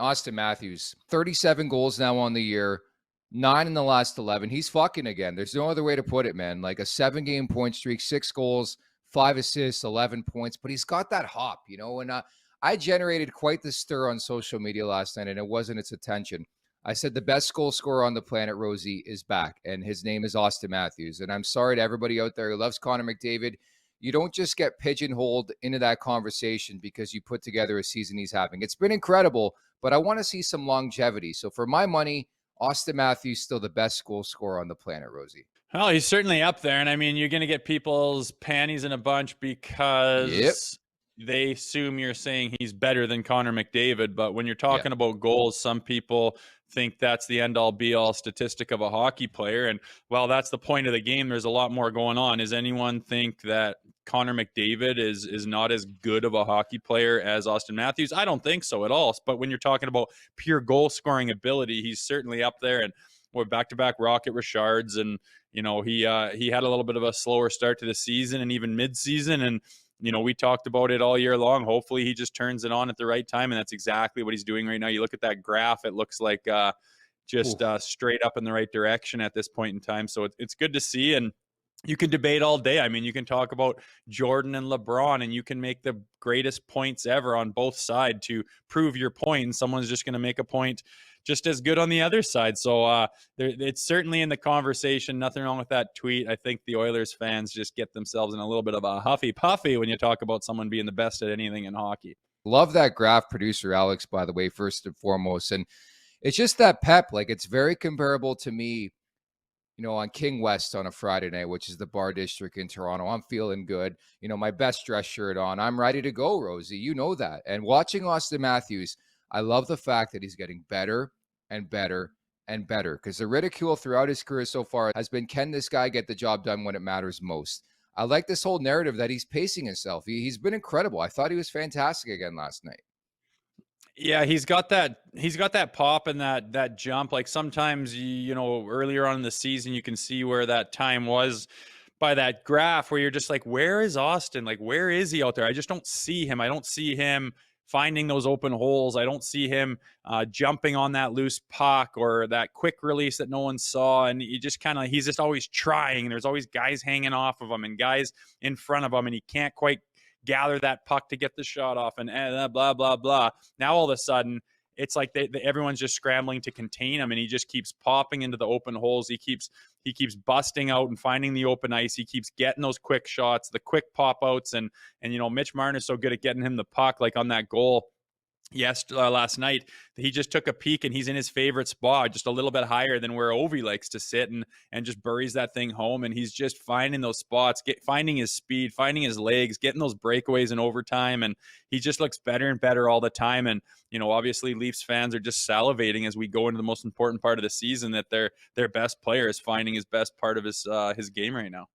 Auston Matthews, 37 goals now on the year, 9 in the last 11. He's fucking again. There's no other way to put it, man. Like a 7-game point streak, 6 goals, 5 assists, 11 points, but he's got that hop, and I generated quite the stir on social media last night, and it wasn't its attention. I said the best goal scorer on the planet, Rosie, is back, and his name is Auston Matthews. And I'm sorry to everybody out there who loves Connor McDavid. You don't just get pigeonholed into that conversation because you put together a season he's having. It's been incredible, but I want to see some longevity. So for my money, Auston Matthews still the best goal scorer on the planet, Rosie. Well, he's certainly up there. And I mean, you're going to get people's panties in a bunch Yep. because they assume you're saying he's better than Connor McDavid. But when you're Yeah. talking about goals, some people think that's the end all be all statistic of a hockey player. And well, that's the point of the game. There's a lot more going on. Does anyone think that Connor McDavid is not as good of a hockey player as Auston Matthews? I don't think so at all. But when you're talking about pure goal scoring ability, he's certainly up there. And we're back-to-back Rocket Richards, and he had a little bit of a slower start to the season and even mid-season, and we talked about it all year long. Hopefully he just turns it on at the right time, and that's exactly what he's doing right now. You look at that graph, it looks like just straight up in the right direction at this point in time. So it's good to see, and you can debate all day. I mean, you can talk about Jordan and LeBron, and you can make the greatest points ever on both sides to prove your point, and someone's just going to make a point just as good on the other side. So it's certainly in the conversation. Nothing wrong with that tweet. I think the Oilers fans just get themselves in a little bit of a huffy puffy when you talk about someone being the best at anything in hockey. Love that graph, producer Alex, by the way, first and foremost. And it's just that pep. Like, it's very comparable to me, on King West on a Friday night, which is the bar district in Toronto. I'm feeling good. My best dress shirt on. I'm ready to go, Rosie. You know that. And watching Auston Matthews, I love the fact that he's getting better and better and better, because the ridicule throughout his career so far has been, can this guy get the job done when it matters most? I like this whole narrative that he's pacing himself. He's been incredible. I thought he was fantastic again last night. Yeah, he's got that pop and that jump. Like sometimes earlier on in the season you can see where that time was by that graph where you're just like, where is Auston? Like, where is he out there? I just don't see him. I don't see him finding those open holes. I don't see him jumping on that loose puck or that quick release that no one saw. And he's just always trying. There's always guys hanging off of him and guys in front of him, and he can't quite gather that puck to get the shot off, and blah, blah, blah. Now all of a sudden, it's like everyone's just scrambling to contain him, and he just keeps popping into the open holes. He keeps busting out and finding the open ice. He keeps getting those quick shots, the quick pop outs, and Mitch Martin is so good at getting him the puck, like on that goal last night. He just took a peek, and he's in his favorite spot, just a little bit higher than where Ovi likes to sit, and just buries that thing home. And he's just finding those spots, finding his speed, finding his legs, getting those breakaways in overtime, and he just looks better and better all the time. And obviously Leafs fans are just salivating as we go into the most important part of the season, that their best player is finding his best part of his game right now.